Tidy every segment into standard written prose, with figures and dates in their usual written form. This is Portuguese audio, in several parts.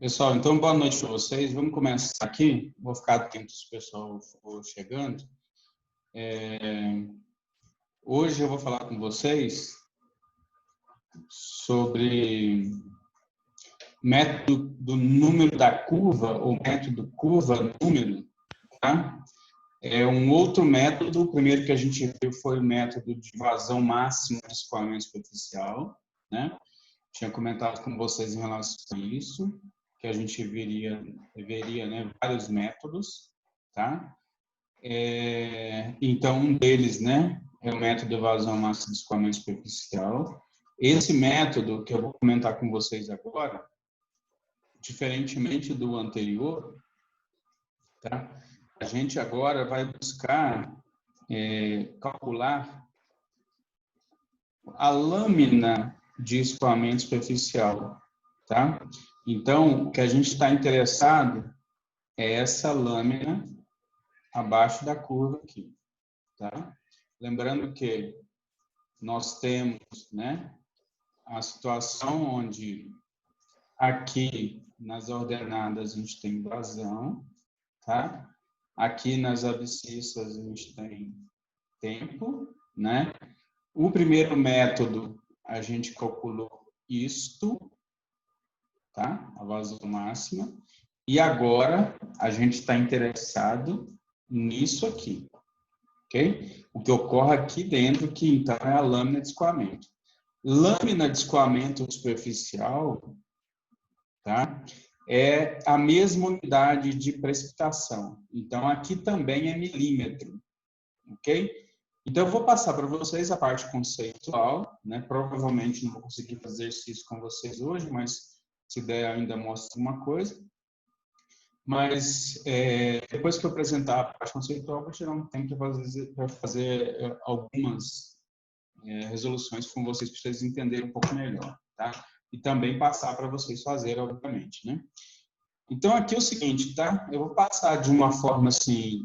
Pessoal, então boa noite para vocês. Vamos começar aqui. Vou ficar atento se o pessoal for chegando. Hoje eu vou falar com vocês sobre método do número da curva, ou método curva-número, tá? É um outro método. O primeiro que a gente viu foi o método de vazão máximo de escoamento superficial, né? Tinha comentado com vocês em relação a isso, que a gente veria, né, vários métodos, tá? Então, um deles, né, é o método de vazão máxima de escoamento superficial. Esse método que eu vou comentar com vocês agora, diferentemente do anterior, tá? A gente agora vai buscar calcular a lâmina de escoamento superficial, tá? Então, o que a gente está interessado é essa lâmina abaixo da curva aqui, tá? Lembrando que nós temos, né, a situação onde aqui nas ordenadas a gente tem vazão, tá? Aqui nas abscissas a gente tem tempo, né? O primeiro método a gente calculou isto, tá? A vazão máxima. E agora a gente está interessado nisso aqui, ok? O que ocorre aqui dentro, que então é a lâmina de escoamento. Lâmina de escoamento superficial, tá? É a mesma unidade de precipitação. Então aqui também é milímetro, ok? Então eu vou passar para vocês a parte conceitual, né? Provavelmente não vou conseguir fazer isso com vocês hoje, mas se der ainda mostro uma coisa. Mas depois que eu apresentar a parte conceitual, vou tirar um tempo para fazer algumas resoluções com vocês, para vocês entenderem um pouco melhor, tá? E também passar para vocês fazerem, obviamente, né? Então, aqui é o seguinte, tá? Eu vou passar de uma forma, assim,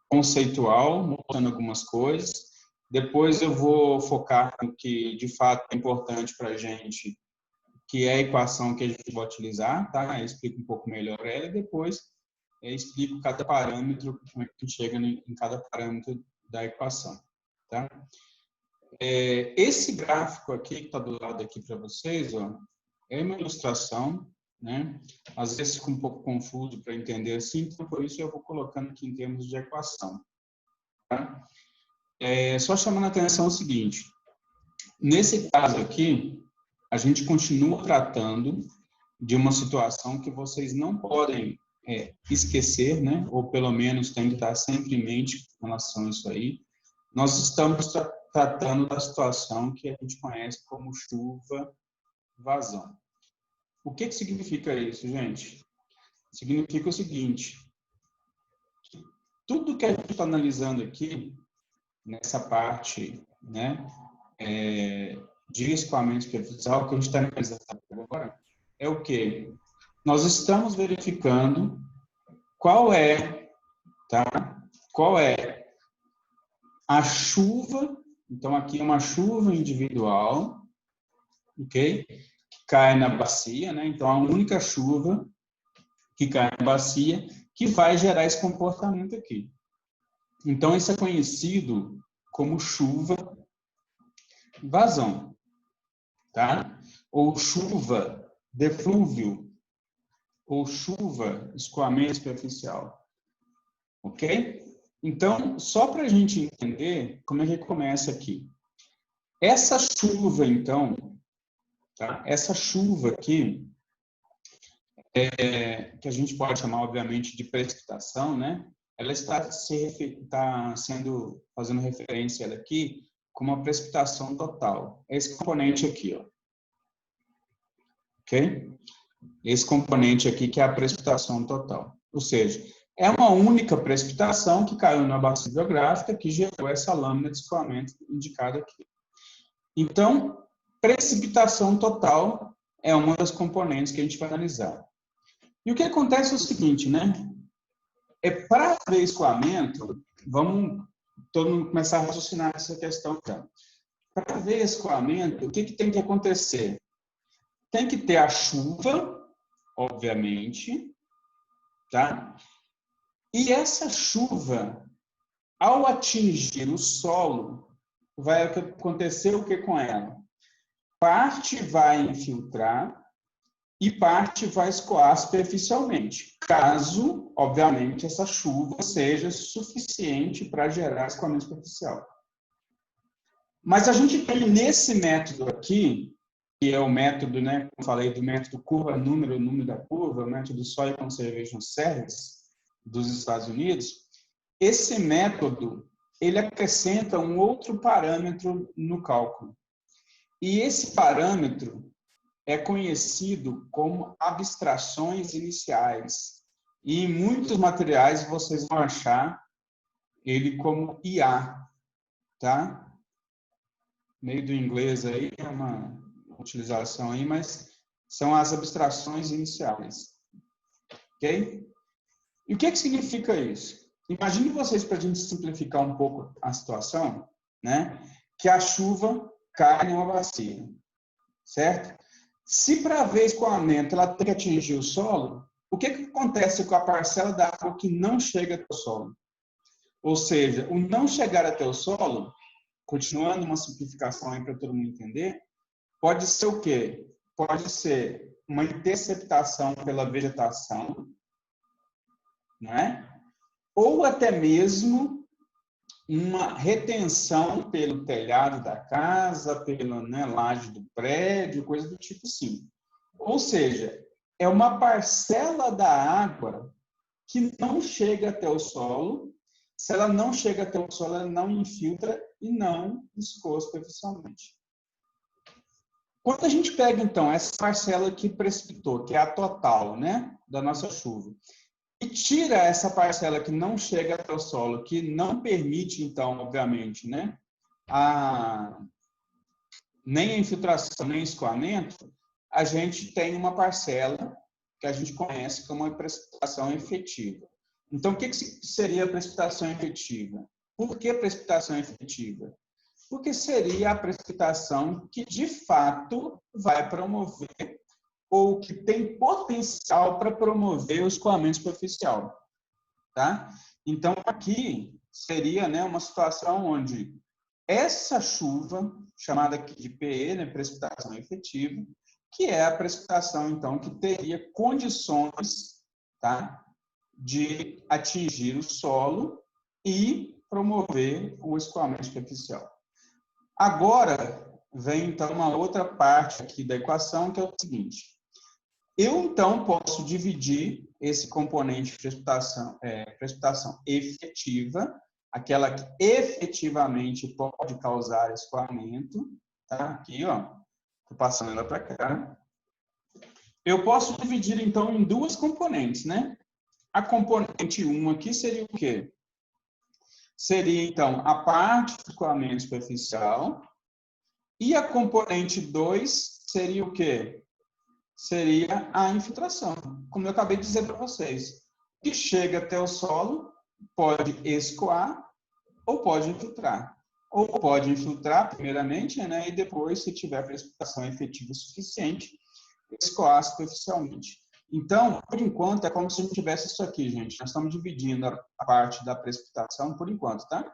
conceitual, mostrando algumas coisas. Depois eu vou focar no que, de fato, é importante para a gente, que é a equação que a gente vai utilizar, tá? Eu explico um pouco melhor ela e depois explico cada parâmetro, como é que chega em cada parâmetro da equação, tá? Esse gráfico aqui, que está do lado aqui para vocês, ó, é uma ilustração, né? Às vezes fica um pouco confuso para entender assim, então por isso eu vou colocando aqui em termos de equação, tá? Só chamando a atenção o seguinte, nesse caso aqui, a gente continua tratando de uma situação que vocês não podem esquecer, né? Ou pelo menos tem que estar sempre em mente com relação a isso aí. Nós estamos tratando da situação que a gente conhece como chuva-vazão. O que significa isso, gente? Significa o seguinte, tudo que a gente está analisando aqui, nessa parte, né, de escoamento superficial, que a gente está analisando agora, é o quê? Nós estamos verificando qual é, tá? Qual é a chuva, então aqui é uma chuva individual, ok? Que cai na bacia, né? Então a única chuva que cai na bacia que vai gerar esse comportamento aqui. Então isso é conhecido como chuva-vazão, tá? Ou chuva deflúvio, ou chuva escoamento superficial, ok? Então, só para a gente entender como é que começa aqui. Essa chuva, então, tá? Essa chuva aqui, que a gente pode chamar, obviamente, de precipitação, né? Ela está fazendo referência aqui como uma precipitação total. É esse componente aqui, ó. Ok? Esse componente aqui que é a precipitação total. Ou seja, é uma única precipitação que caiu na bacia hidrográfica que gerou essa lâmina de escoamento indicada aqui. Então, precipitação total é uma das componentes que a gente vai analisar. E o que acontece é o seguinte, né? Para ver escoamento, vamos todo mundo começar a raciocinar essa questão. Então. Para ver escoamento, o que tem que acontecer? Tem que ter a chuva, obviamente, tá? E essa chuva, ao atingir o solo, vai acontecer o que com ela? Parte vai infiltrar e parte vai escoar superficialmente, caso, obviamente, essa chuva seja suficiente para gerar escoamento superficial. Mas a gente tem nesse método aqui, que é o método, né, como eu falei, do método curva, número da curva, o método Soil Conservation Service dos Estados Unidos, esse método, ele acrescenta um outro parâmetro no cálculo. E esse parâmetro é conhecido como abstrações iniciais. E em muitos materiais vocês vão achar ele como IA, tá? Meio do inglês aí, é uma utilização aí, mas são as abstrações iniciais. Ok? E o que significa isso? Imagine vocês, para a gente simplificar um pouco a situação, né? Que a chuva cai numa bacia, certo? Se para haver escoamento ela tem que atingir o solo, o que acontece com a parcela da água que não chega até o solo? Ou seja, o não chegar até o solo, continuando uma simplificação aí para todo mundo entender, pode ser o quê? Pode ser uma interceptação pela vegetação, né? Ou até mesmo uma retenção pelo telhado da casa, pela, né, laje do prédio, coisa do tipo assim. Ou seja, é uma parcela da água que não chega até o solo. Se ela não chega até o solo, ela não infiltra e não escoa superficialmente. Quando a gente pega, então, essa parcela que precipitou, que é a total, né, da nossa chuva, e tira essa parcela que não chega até o solo, que não permite, então, obviamente, né, nem a infiltração, nem o escoamento, a gente tem uma parcela que a gente conhece como a precipitação efetiva. Então, o que seria a precipitação efetiva? Por que precipitação efetiva? Porque seria a precipitação que, de fato, vai promover ou que tem potencial para promover o escoamento superficial. Tá? Então, aqui seria, né, uma situação onde essa chuva, chamada aqui de PE, né, precipitação efetiva, que é a precipitação, então, que teria condições, tá, de atingir o solo e promover o escoamento superficial. Agora, vem, então, uma outra parte aqui da equação, que é o seguinte. Eu, então, posso dividir esse componente de precipitação efetiva, aquela que efetivamente pode causar escoamento, tá? Aqui, ó, estou passando ela para cá. Eu posso dividir, então, em duas componentes, né? A componente 1 aqui seria o quê? Seria, então, a parte do escoamento superficial. E a componente 2 seria o quê? Seria a infiltração. Como eu acabei de dizer para vocês, que chega até o solo, pode escoar ou pode infiltrar. Ou pode infiltrar, primeiramente, né, e depois, se tiver precipitação efetiva suficiente, escoar superficialmente. Então, por enquanto, é como se a gente tivesse isso aqui, gente. Nós estamos dividindo a parte da precipitação, por enquanto, tá?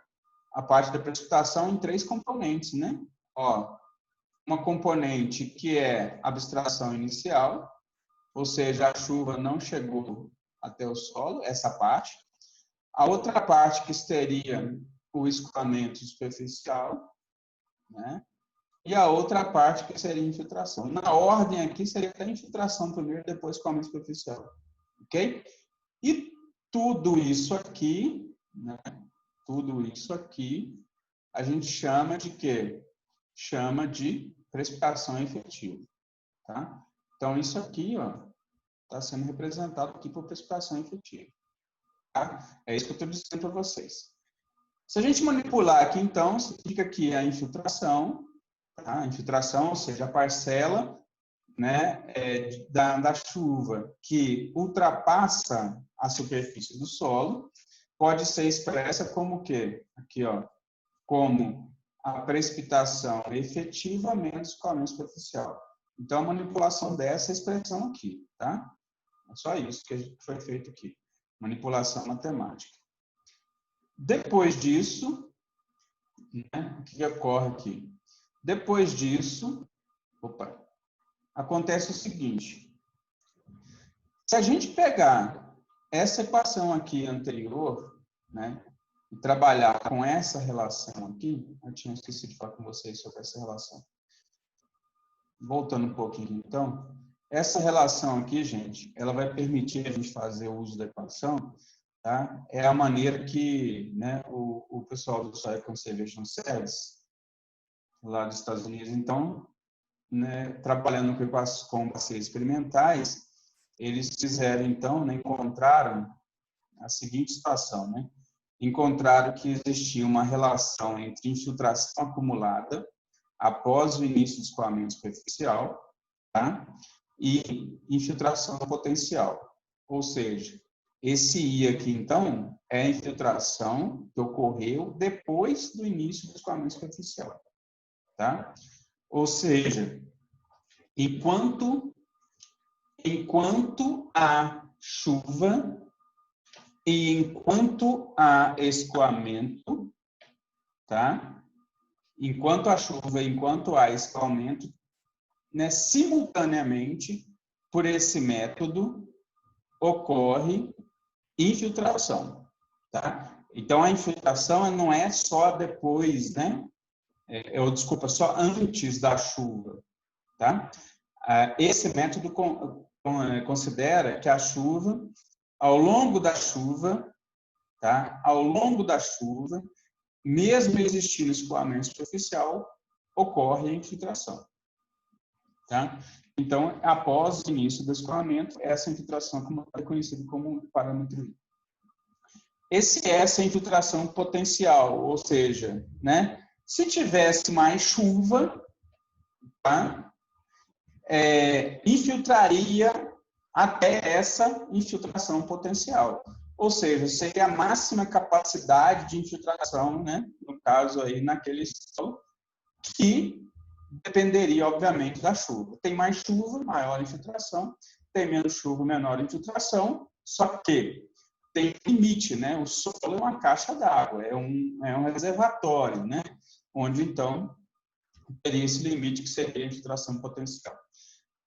A parte da precipitação em 3 componentes, né? Ó, uma componente que é abstração inicial, ou seja, a chuva não chegou até o solo, essa parte. A outra parte que seria o escoamento superficial, né? E a outra parte que seria a infiltração. Na ordem aqui seria a infiltração primeiro, depois escoamento superficial. Ok? E tudo isso aqui, né? Tudo isso aqui, a gente chama de quê? Chama de precipitação efetiva. Tá? Então, isso aqui, ó, está sendo representado aqui por precipitação efetiva. Tá? É isso que eu estou dizendo para vocês. Se a gente manipular aqui, então, significa que a infiltração, tá? A infiltração, ou seja, a parcela, né, da chuva que ultrapassa a superfície do solo, pode ser expressa como o quê? Aqui, ó, como a precipitação efetiva menos escoamento superficial. Então, a manipulação dessa expressão aqui, tá? É só isso que foi feito aqui. Manipulação matemática. Depois disso, né, o que ocorre aqui? Depois disso, acontece o seguinte. Se a gente pegar essa equação aqui anterior, né, e trabalhar com essa relação aqui, eu tinha esquecido de falar com vocês sobre essa relação. Voltando um pouquinho, então, essa relação aqui, gente, ela vai permitir a gente fazer o uso da equação, tá? É a maneira que, né, o pessoal do Soil Conservation Service, lá dos Estados Unidos, então, né, trabalhando com bacias experimentais, eles fizeram, então, né, encontraram a seguinte situação, né? Encontraram que existia uma relação entre infiltração acumulada após o início do escoamento superficial, tá? E infiltração potencial. Ou seja, esse I aqui, então, é a infiltração que ocorreu depois do início do escoamento superficial, tá? Ou seja, enquanto há chuva e enquanto há escoamento, tá? Enquanto há chuva, enquanto há escoamento, né, simultaneamente, por esse método, ocorre infiltração, tá? Então, a infiltração não é só depois, né? Desculpa, só antes da chuva, tá? Esse método considera que a chuva, ao longo da chuva, tá? Ao longo da chuva, mesmo existindo escoamento superficial, ocorre a infiltração, tá? Então, após o início do escoamento, essa infiltração é conhecida como parâmetro I. Essa infiltração potencial, ou seja, né? Se tivesse mais chuva, tá? Infiltraria até essa infiltração potencial. Ou seja, seria a máxima capacidade de infiltração, né? No caso aí, naquele solo, que dependeria, obviamente, da chuva. Tem mais chuva, maior infiltração. Tem menos chuva, menor infiltração. Só que tem limite, né? O solo é uma caixa d'água, é um reservatório, né? Onde, então, teria esse limite que seria a infiltração potencial.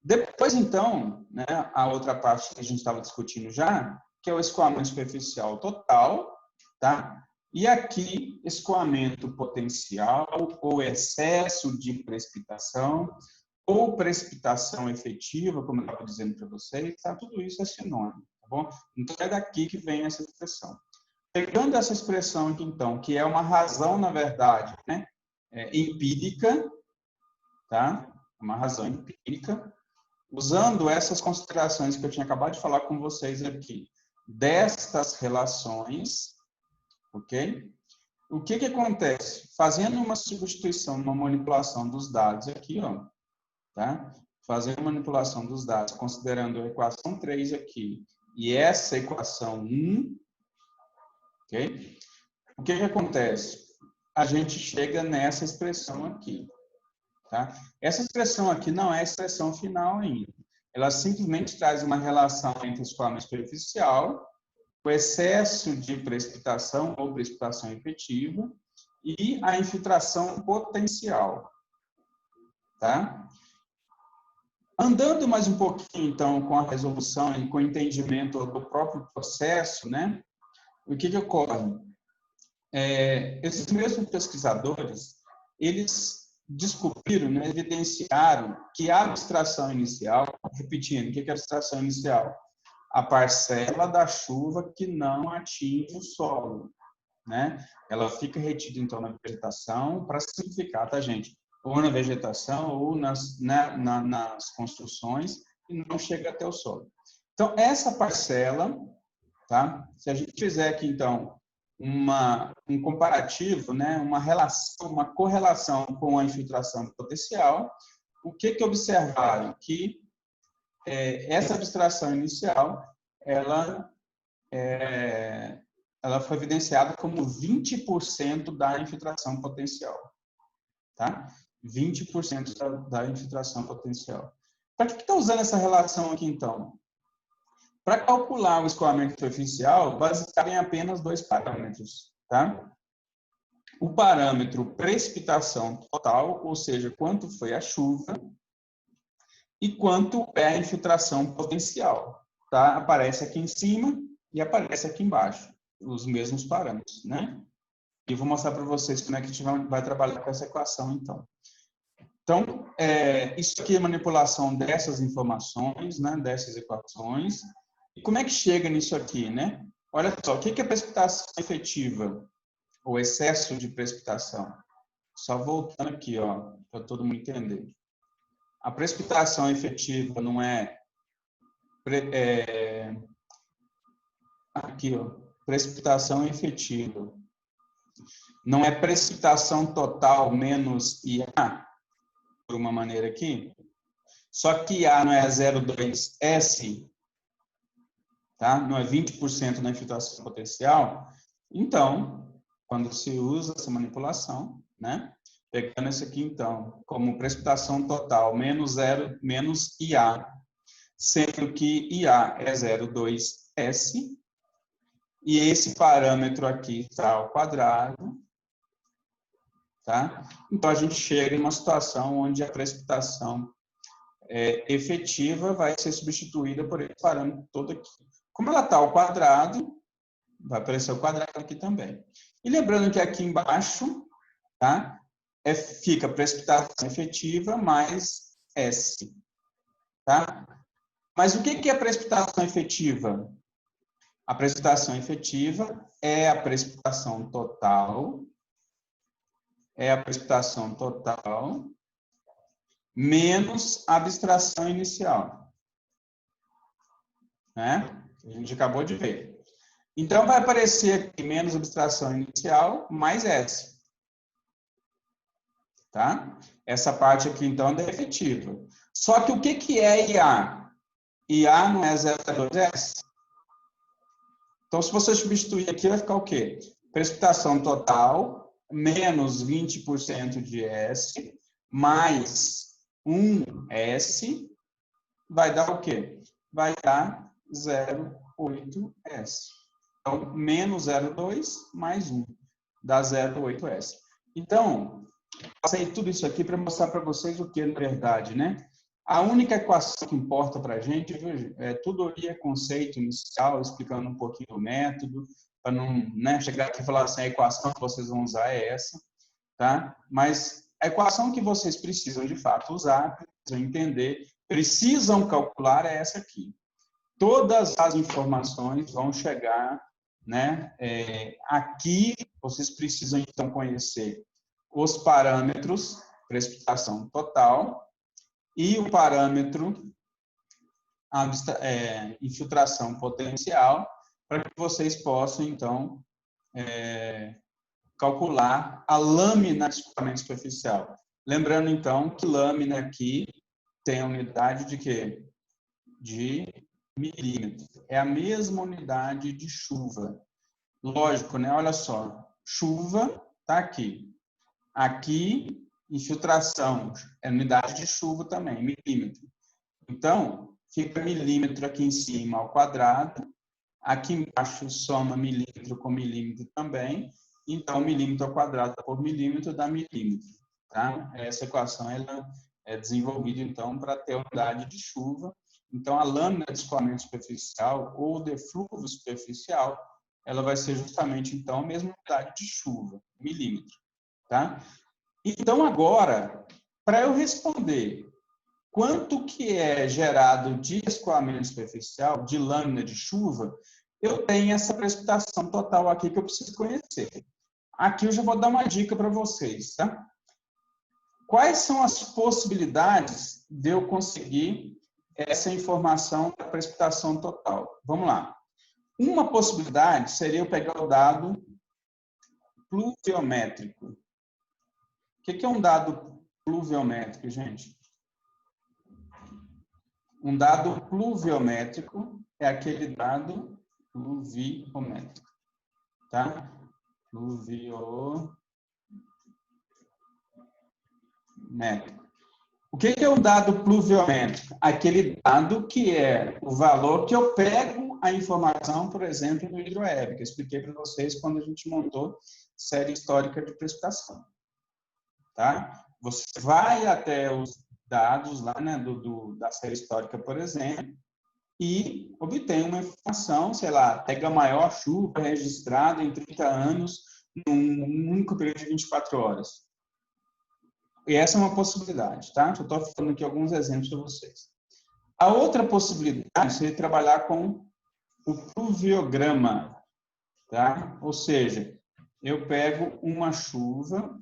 Depois, então, né, a outra parte que a gente estava discutindo já, que é o escoamento superficial total, tá? E aqui, escoamento potencial ou excesso de precipitação ou precipitação efetiva, como eu estava dizendo para vocês, tá? Tudo isso é sinônimo, tá bom? Então, é daqui que vem essa expressão. Pegando essa expressão aqui, então, que é uma razão, na verdade, né, empírica, tá? Uma razão empírica, usando essas considerações que eu tinha acabado de falar com vocês aqui, destas relações, ok? O que acontece? Fazendo uma substituição, uma manipulação dos dados aqui, ó, tá? Fazendo manipulação dos dados, considerando a equação 3 aqui e essa equação 1, ok? O que acontece? A gente chega nessa expressão aqui, tá? Essa expressão aqui não é a expressão final ainda. Ela simplesmente traz uma relação entre o escoamento superficial, o excesso de precipitação ou precipitação efetiva e a infiltração potencial, tá? Andando mais um pouquinho, então, com a resolução e com o entendimento do próprio processo, né? O que ocorre? Esses mesmos pesquisadores, eles descobriram, né, evidenciaram que a abstração inicial, repetindo, o que é a abstração inicial? A parcela da chuva que não atinge o solo, né? Ela fica retida, então, na vegetação, para simplificar, tá, gente? Ou na vegetação, ou nas construções, e não chega até o solo. Então, essa parcela, tá? Se a gente fizer aqui, então, um comparativo, né? Uma relação, uma correlação com a infiltração potencial, o que observaram? Que essa abstração inicial, ela foi evidenciada como 20% da infiltração potencial, tá? 20% da infiltração potencial. Para que está usando essa relação aqui, então? Para calcular o escoamento superficial, baseado em apenas dois parâmetros, tá? O parâmetro precipitação total, ou seja, quanto foi a chuva, e quanto é a infiltração potencial, tá? Aparece aqui em cima e aparece aqui embaixo, os mesmos parâmetros, né? E vou mostrar para vocês como é que a gente vai trabalhar com essa equação, então. Então, isso aqui é manipulação dessas informações, né, dessas equações. E como é que chega nisso aqui, né? Olha só, o que é precipitação efetiva? Ou excesso de precipitação? Só voltando aqui, ó, para todo mundo entender. A precipitação efetiva não aqui, ó, precipitação efetiva. Não é precipitação total menos IA, por uma maneira aqui? Só que IA não é 0,2S, tá? Não é 20% da infiltração potencial. Então, quando se usa essa manipulação, né? Pegando esse aqui, então, como precipitação total menos IA, sendo que IA é 0,2S, e esse parâmetro aqui está ao quadrado, tá? Então, a gente chega em uma situação onde a precipitação efetiva vai ser substituída por esse parâmetro todo aqui. Como ela está ao quadrado, vai aparecer o quadrado aqui também. E lembrando que aqui embaixo, tá? Fica precipitação efetiva mais S, tá? Mas o que é precipitação efetiva? A precipitação efetiva é a precipitação total, menos a abstração inicial, né? A gente acabou de ver. Então, vai aparecer aqui menos abstração inicial mais S. Tá? Essa parte aqui, então, é efetiva. Só que o que é IA? IA não é 0,2S. Então, se você substituir aqui, vai ficar o quê? Precipitação total menos 20% de S mais 1S vai dar o quê? Vai dar 0,8S. Então, menos 0,2 mais 1 dá 0,8S. Então, passei tudo isso aqui para mostrar para vocês o que, na verdade, né? A única equação que importa para a gente, tudo ali é conceito inicial, explicando um pouquinho o método, para não, né, chegar aqui e falar assim, a equação que vocês vão usar é essa, tá? Mas a equação que vocês precisam, de fato, usar, precisam entender, precisam calcular é essa aqui. Todas as informações vão chegar, né? Aqui, vocês precisam, então, conhecer os parâmetros, precipitação total, e o parâmetro infiltração potencial, para que vocês possam, então, calcular a lâmina de escoamento superficial. Lembrando, então, que lâmina aqui tem a unidade de quê? De milímetro. É a mesma unidade de chuva. Lógico, né? Olha só, chuva está aqui. Aqui, infiltração, é unidade de chuva também, milímetro. Então, fica milímetro aqui em cima ao quadrado, aqui embaixo soma milímetro com milímetro também, então milímetro ao quadrado por milímetro dá milímetro. Tá? Essa equação ela é desenvolvida, então, para ter unidade de chuva. Então, a lâmina de escoamento superficial ou defluvo superficial, ela vai ser justamente, então, a mesma unidade de chuva, milímetro. Tá? Então, agora, para eu responder quanto que é gerado de escoamento superficial, de lâmina de chuva, eu tenho essa precipitação total aqui que eu preciso conhecer. Aqui eu já vou dar uma dica para vocês, tá? Quais são as possibilidades de eu conseguir essa informação da precipitação total? Vamos lá. Uma possibilidade seria eu pegar o dado pluviométrico. O que é um dado pluviométrico, gente? Um dado pluviométrico é aquele dado pluviométrico, tá? Pluviométrico. O que é o dado pluviométrico? Aquele dado que é o valor que eu pego a informação, por exemplo, do Hidroweb, que eu expliquei para vocês quando a gente montou série histórica de precipitação. Tá? Você vai até os dados lá, né, da série histórica, por exemplo, e obtém uma informação, sei lá, pega a maior chuva registrada em 30 anos num único período de 24 horas. E essa é uma possibilidade, tá? Eu estou falando aqui alguns exemplos para vocês. A outra possibilidade seria trabalhar com o pluviograma, tá? Ou seja, eu pego uma chuva,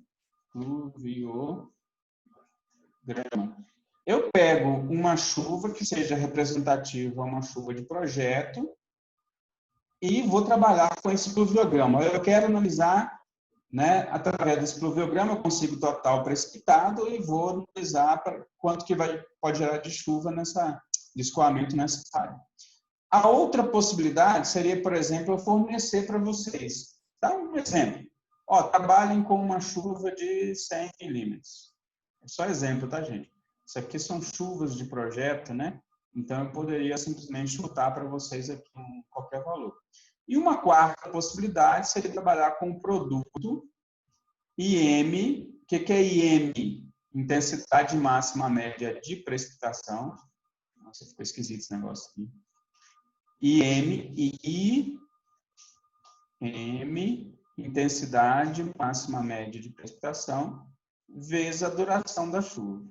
pluviograma. Eu pego uma chuva que seja representativa a uma chuva de projeto e vou trabalhar com esse pluviograma. Eu quero analisar, né, através desse pluviograma, eu consigo o total precipitado e vou analisar quanto que pode gerar de chuva de escoamento nessa área. A outra possibilidade seria, por exemplo, eu fornecer para vocês. Tá? Um exemplo. Ó, trabalhem com uma chuva de 100 milímetros. É só exemplo, tá, gente? Isso aqui são chuvas de projeto, né? Então, eu poderia simplesmente chutar para vocês aqui qualquer valor. E uma quarta possibilidade seria trabalhar com o produto IM. O que é IM? Intensidade máxima média de precipitação. Nossa, ficou esquisito esse negócio aqui. IM, intensidade máxima média de precipitação, vezes a duração da chuva.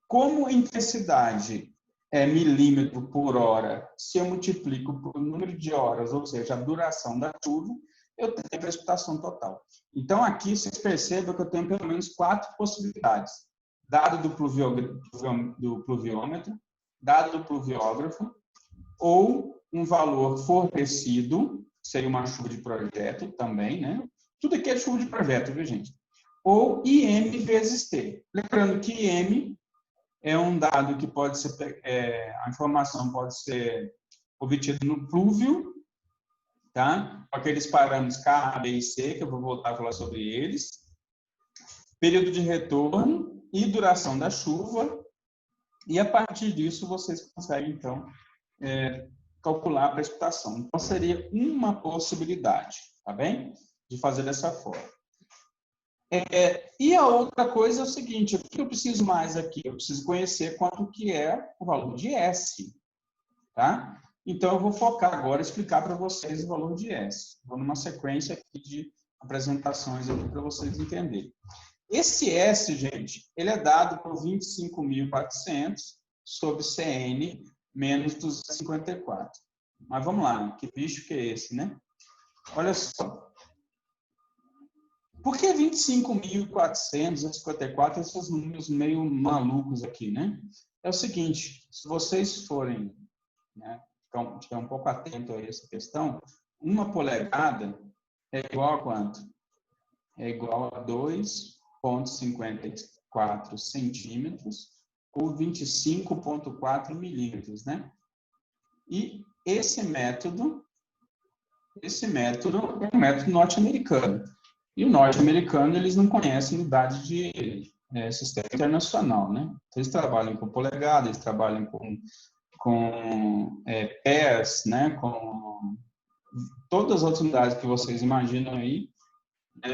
Como intensidade é milímetro por hora, se eu multiplico por número de horas, ou seja, a duração da chuva, eu tenho a precipitação total. Então, aqui vocês percebem que eu tenho pelo menos 4 possibilidades. Dado do pluviômetro, dado do pluviógrafo, ou um valor fornecido, seria uma chuva de projeto também, né? Tudo aqui é chuva de projeto, viu, gente? Ou IM vezes T. Lembrando que IM é um dado que pode ser, a informação pode ser obtida no plúvio, tá? Com aqueles parâmetros K, B e C, que eu vou voltar a falar sobre eles. Período de retorno e duração da chuva. E a partir disso, vocês conseguem, então, calcular a precipitação. Então, seria uma possibilidade, tá bem? De fazer dessa forma. E a outra coisa é o seguinte, o que eu preciso mais aqui? Eu preciso conhecer quanto que é o valor de S, tá? Então, eu vou focar agora em explicar para vocês o valor de S. Vou numa sequência aqui de apresentações aqui para vocês entenderem. Esse S, gente, ele é dado por 25.400 sobre CN menos 254. Mas vamos lá, que bicho que é esse, né? Olha só. Por que 25.454, esses números meio malucos aqui, né? É o seguinte, se vocês forem, né, ficar um pouco atento a essa questão, 1 polegada é igual a quanto? É igual a 2,54 centímetros ou 25,4 milímetros, né? E esse método é um método norte-americano. E o norte-americano, eles não conhecem unidade de sistema internacional, né? Então, eles trabalham com polegada, eles trabalham com pés, né? Com todas as outras unidades que vocês imaginam aí,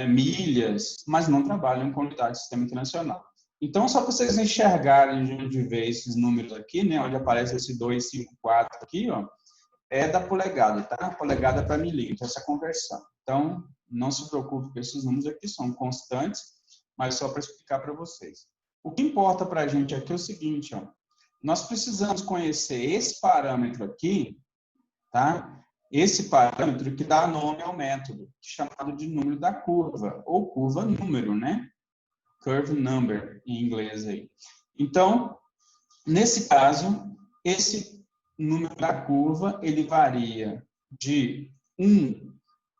milhas, mas não trabalham com unidade de sistema internacional. Então, só para vocês enxergarem de ver esses números aqui, né? Onde aparece esse 254 aqui, ó, é da polegada, tá? Polegada para milímetro, essa conversão. Então, não se preocupe com esses números aqui, são constantes, mas só para explicar para vocês. O que importa para a gente aqui é o seguinte, ó, nós precisamos conhecer esse parâmetro aqui, tá? Esse parâmetro que dá nome ao método, chamado de número da curva, ou curva número, né? Curve number, em inglês aí. Então, nesse caso, esse número da curva, ele varia de 1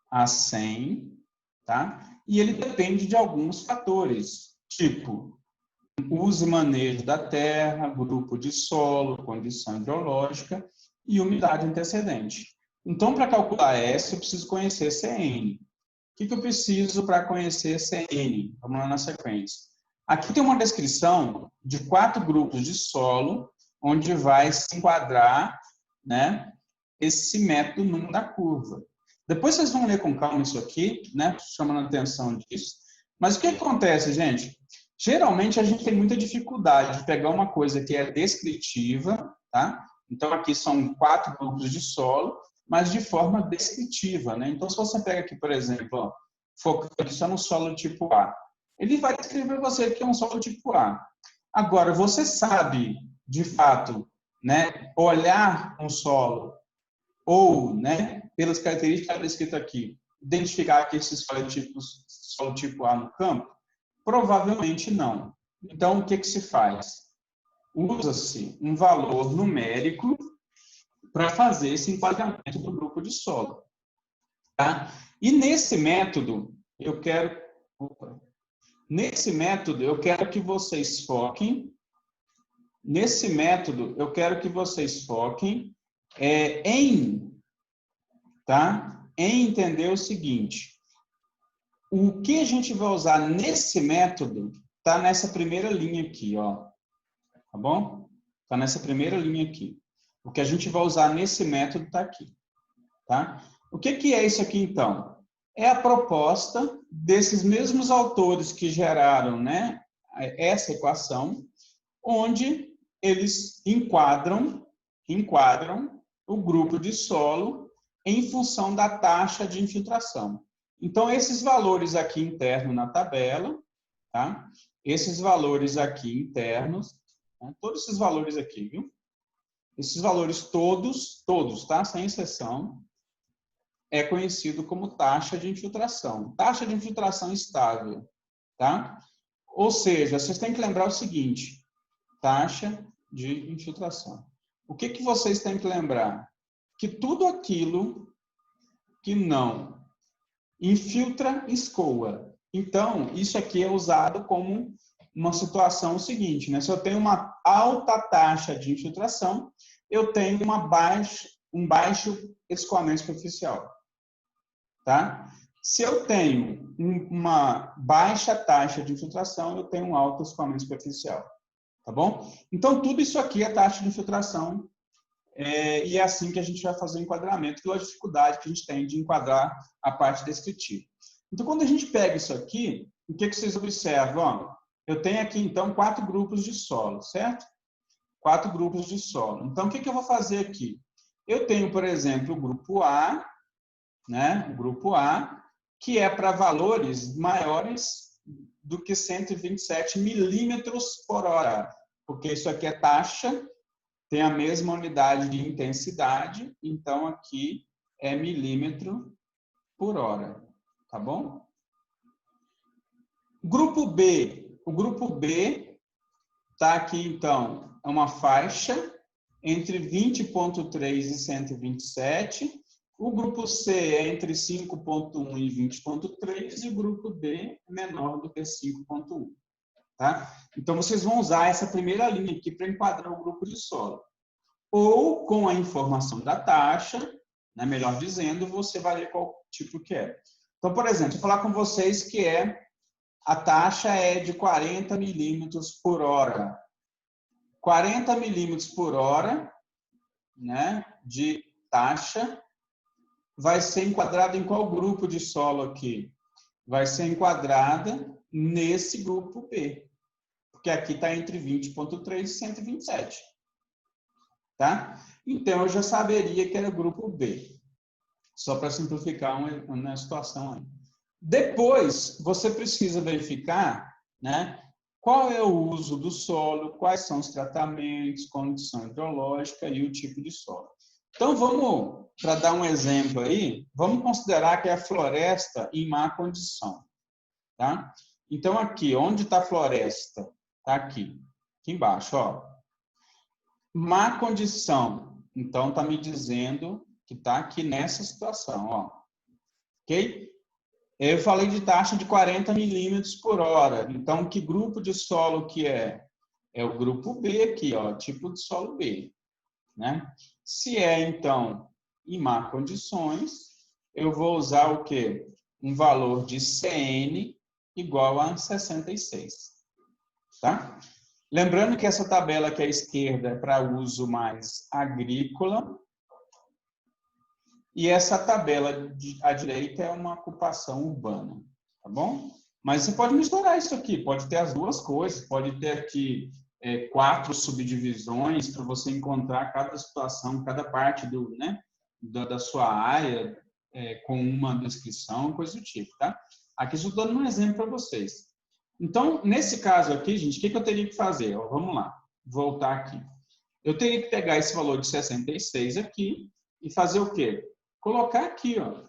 a 100, tá? E ele depende de alguns fatores, tipo uso e manejo da terra, grupo de solo, condição hidrológica e umidade antecedente. Então, para calcular S, eu preciso conhecer CN. O que eu preciso para conhecer CN? Vamos lá na sequência. Aqui tem uma descrição de 4 grupos de solo, onde vai se enquadrar, né, esse método número da curva. Depois vocês vão ler com calma isso aqui, né, chamando a atenção disso. Mas o que acontece, gente? Geralmente a gente tem muita dificuldade de pegar uma coisa que é descritiva, tá? Então aqui são 4 grupos de solo, mas de forma descritiva, né? Então se você pega aqui, por exemplo, ó, focando aqui só no solo tipo A, ele vai descrever você que é um solo tipo A. Agora, você sabe, de fato, né, olhar um solo ou, né, pelas características descritas aqui, identificar que esse solo tipo A no campo? Provavelmente não. Então, o que que se faz? Usa-se um valor numérico para fazer esse enquadramento do grupo de solo. Tá? E nesse método, eu quero que vocês foquem. Nesse método, eu quero que vocês foquem em entender o seguinte. O que a gente vai usar nesse método está nessa primeira linha aqui, ó. Tá bom? Está nessa primeira linha aqui. O que a gente vai usar nesse método está aqui. Tá? O que é isso aqui, então? É a proposta desses mesmos autores que geraram, né, essa equação, onde eles enquadram o grupo de solo em função da taxa de infiltração. Então, esses valores aqui internos na tabela, tá? Esses valores aqui internos, né? Todos esses valores aqui, viu? Esses valores todos, tá? Sem exceção, é conhecido como taxa de infiltração. Taxa de infiltração estável, tá? Ou seja, vocês têm que lembrar o seguinte, taxa de infiltração. O que que vocês têm que lembrar? Que tudo aquilo que não infiltra, escoa. Então, isso aqui é usado como uma situação seguinte, né? Se eu tenho uma alta taxa de infiltração, eu tenho um baixo escoamento superficial. Tá? Se eu tenho uma baixa taxa de infiltração, eu tenho um alto escoamento superficial. Tá bom? Então, tudo isso aqui é taxa de infiltração e é assim que a gente vai fazer o enquadramento, pela dificuldade que a gente tem de enquadrar a parte descritiva. Então, quando a gente pega isso aqui, o que vocês observam? Ó, eu tenho aqui, então, 4 grupos de solo, certo? 4 grupos de solo. Então, o que eu vou fazer aqui? Eu tenho, por exemplo, o grupo A, né? O grupo A, que é para valores maiores do que 127 milímetros por hora, porque isso aqui é taxa, tem a mesma unidade de intensidade, então aqui é milímetro por hora, tá bom? Grupo B, o grupo B está aqui, então, é uma faixa entre 20,3 e 127. O grupo C é entre 5,1 e 20,3 e o grupo D é menor do que 5,1. Tá? Então, vocês vão usar essa primeira linha aqui para enquadrar o grupo de solo. Ou, com a informação da taxa, né, melhor dizendo, você vai ver qual tipo que é. Então, por exemplo, vou falar com vocês que a taxa é de 40 milímetros por hora. 40 milímetros por hora, né, de taxa, vai ser enquadrada em qual grupo de solo aqui? Vai ser enquadrada nesse grupo B, porque aqui está entre 20,3 e 127. Tá? Então, eu já saberia que era o grupo B, só para simplificar uma situação aí. Depois, você precisa verificar, né, qual é o uso do solo, quais são os tratamentos, condição hidrológica e o tipo de solo. Então, vamos, para dar um exemplo aí, vamos considerar que é a floresta em má condição. Tá? Então, aqui, onde está a floresta? Está aqui embaixo. Ó. Má condição, então está me dizendo que está aqui nessa situação. Ó. Ok? Eu falei de taxa de 40 milímetros por hora. Então, que grupo de solo que é? É o grupo B aqui, ó, tipo de solo B. Né? Se é, então, em má condições, eu vou usar o quê? Um valor de CN igual a 66. tá? Lembrando que essa tabela aqui à esquerda é para uso mais agrícola, e essa tabela à direita é uma ocupação urbana, tá bom? Mas você pode misturar isso aqui, pode ter as duas coisas, pode ter aqui 4 subdivisões para você encontrar cada situação, cada parte da sua área com uma descrição, coisa do tipo, tá? Aqui estou dando um exemplo para vocês. Então, nesse caso aqui, gente, o que eu teria que fazer? Ó, vamos lá, voltar aqui. Eu teria que pegar esse valor de 66 aqui e fazer o quê? Colocar aqui, ó.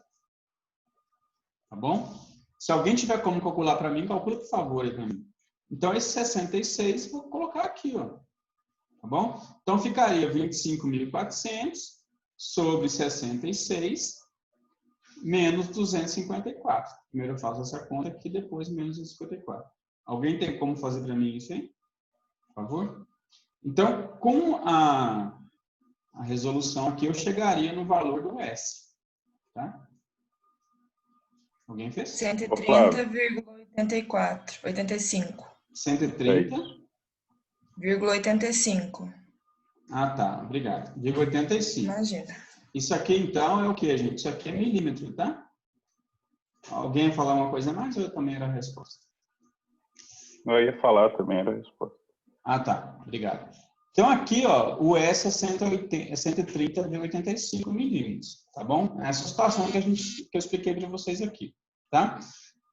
Tá bom? Se alguém tiver como calcular para mim, calcula, por favor, aí para mim. Então, esse 66, vou colocar aqui, ó. Tá bom? Então, ficaria 25.400 sobre 66 menos 254. Primeiro eu faço essa conta aqui, depois menos 254. Alguém tem como fazer para mim isso aí? Por favor? Então, com a resolução aqui, eu chegaria no valor do S. Tá? Alguém fez? 130,85. 130,85. Ah, tá. Obrigado. Digo 85. Imagina. Isso aqui, então, é o que, gente? Isso aqui é milímetro, tá? Alguém ia falar uma coisa a mais ou também era a resposta? Eu ia falar também, era a resposta. Ah, tá. Obrigado. Então, aqui, ó, o S é 130,85 milímetros, tá bom? Essa situação que eu expliquei para vocês aqui, tá?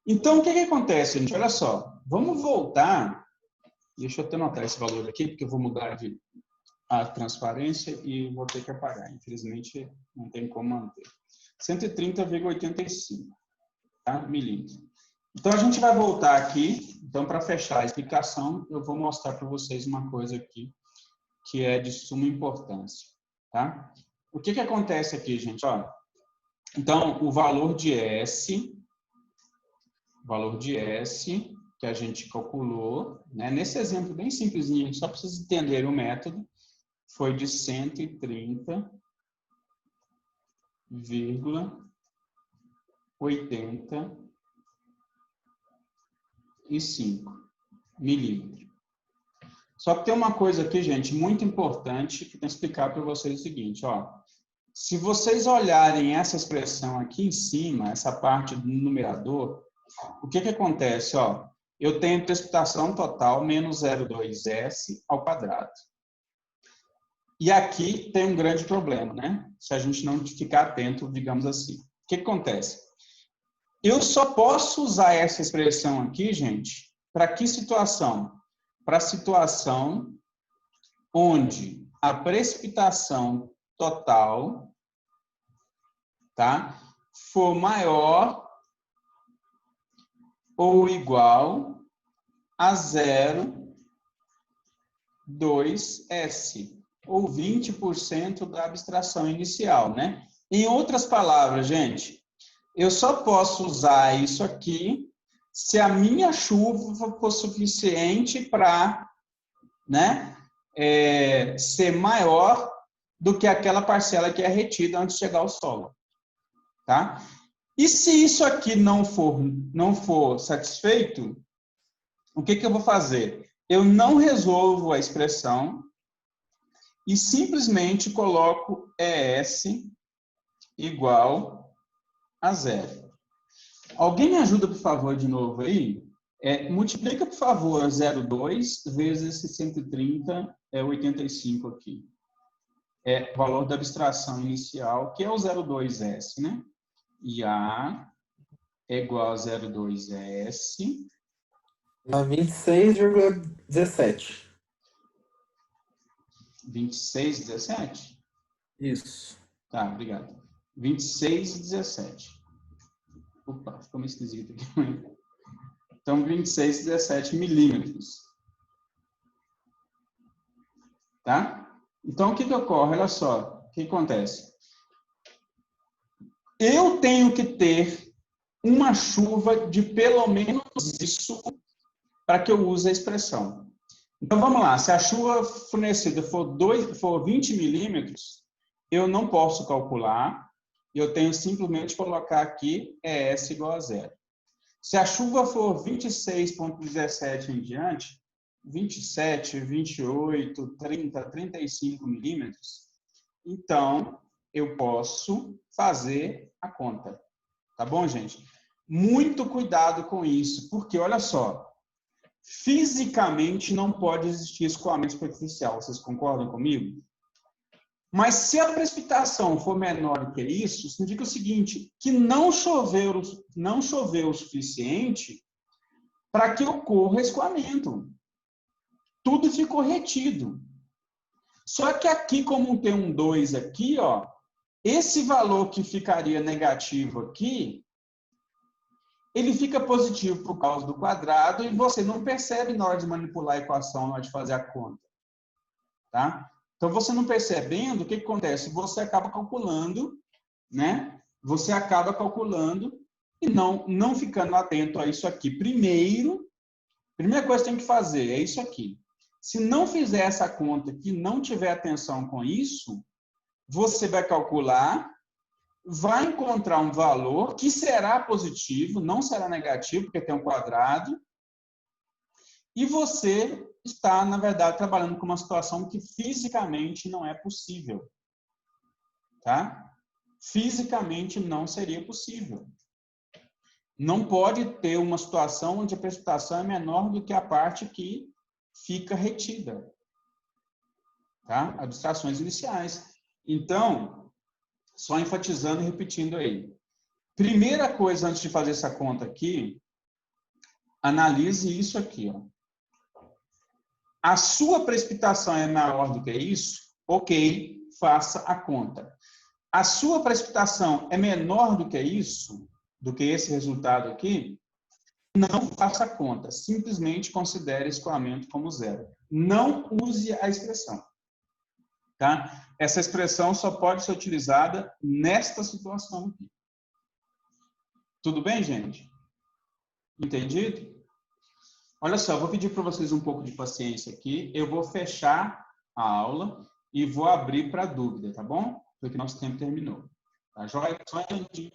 Então, o que acontece, gente? Olha só. Vamos voltar. Deixa eu até anotar esse valor aqui, porque eu vou mudar a transparência e vou ter que apagar. Infelizmente, não tem como manter. 130,85, tá? Milímetros. Então, a gente vai voltar aqui. Então, para fechar a explicação, eu vou mostrar para vocês uma coisa aqui que é de suma importância, tá? O que acontece aqui, gente? Ó, então, o valor de S, que a gente calculou, né? Nesse exemplo bem simplesinho, a gente só precisa entender o método, foi de 130,85 milímetros. Só que tem uma coisa aqui, gente, muito importante, que eu tenho que explicar para vocês o seguinte, ó. Se vocês olharem essa expressão aqui em cima, essa parte do numerador, o que acontece, ó? Eu tenho precipitação total menos 0,2S ao quadrado. E aqui tem um grande problema, né? Se a gente não ficar atento, digamos assim. O que acontece? Eu só posso usar essa expressão aqui, gente, para que situação? Para a situação onde a precipitação total, tá, for maior ou igual a 0,2S, ou 20% da abstração inicial, né? Em outras palavras, gente, eu só posso usar isso aqui se a minha chuva for suficiente para, né, ser maior do que aquela parcela que é retida antes de chegar ao solo, tá? E se isso aqui não for satisfeito, o que eu vou fazer? Eu não resolvo a expressão e simplesmente coloco ES igual a 0. Alguém me ajuda, por favor, de novo aí? Multiplica, por favor, 0,2 vezes esse 130,85 aqui. É o valor da abstração inicial, que é o 0,2S, né? E A é igual a 0,2S. A 26,17. 26,17? Isso. Tá, obrigado. 26,17. Opa, ficou meio esquisito aqui. Então, 26,17 milímetros. Tá? Então, o que ocorre? Olha só, o que acontece? Eu tenho que ter uma chuva de pelo menos isso para que eu use a expressão. Então, vamos lá. Se a chuva fornecida for 20 milímetros, eu não posso calcular. Eu tenho simplesmente colocar aqui S igual a 0. Se a chuva for 26,17 em diante, 27, 28, 30, 35 milímetros, então eu posso fazer a conta. Tá bom, gente? Muito cuidado com isso, porque olha só, fisicamente não pode existir escoamento superficial. Vocês concordam comigo? Mas se a precipitação for menor que isso, significa o seguinte, que não choveu o suficiente para que ocorra escoamento. Tudo ficou retido. Só que aqui, como tem um 2 aqui, ó, esse valor que ficaria negativo aqui, ele fica positivo por causa do quadrado e você não percebe na hora de manipular a equação, na hora de fazer a conta. Tá? Então, você não percebendo, o que acontece? Você acaba calculando, né? Você acaba calculando e não ficando atento a isso aqui. Primeira coisa que tem que fazer é isso aqui. Se não fizer essa conta aqui, não tiver atenção com isso, você vai calcular, vai encontrar um valor que será positivo, não será negativo, porque tem um quadrado, e você está, na verdade, trabalhando com uma situação que fisicamente não é possível. Tá? Fisicamente não seria possível. Não pode ter uma situação onde a precipitação é menor do que a parte que fica retida. Tá? Abstrações iniciais. Então, só enfatizando e repetindo aí. Primeira coisa, antes de fazer essa conta aqui, analise isso aqui. Ó. A sua precipitação é maior do que isso? Ok, faça a conta. A sua precipitação é menor do que isso? Do que esse resultado aqui? Não faça a conta. Simplesmente considere escoamento como zero. Não use a expressão. Tá? Essa expressão só pode ser utilizada nesta situação aqui. Tudo bem, gente? Entendido? Olha só, eu vou pedir para vocês um pouco de paciência aqui. Eu vou fechar a aula e vou abrir para dúvida, tá bom? Porque nosso tempo terminou. Tá joia? Só um minutinho.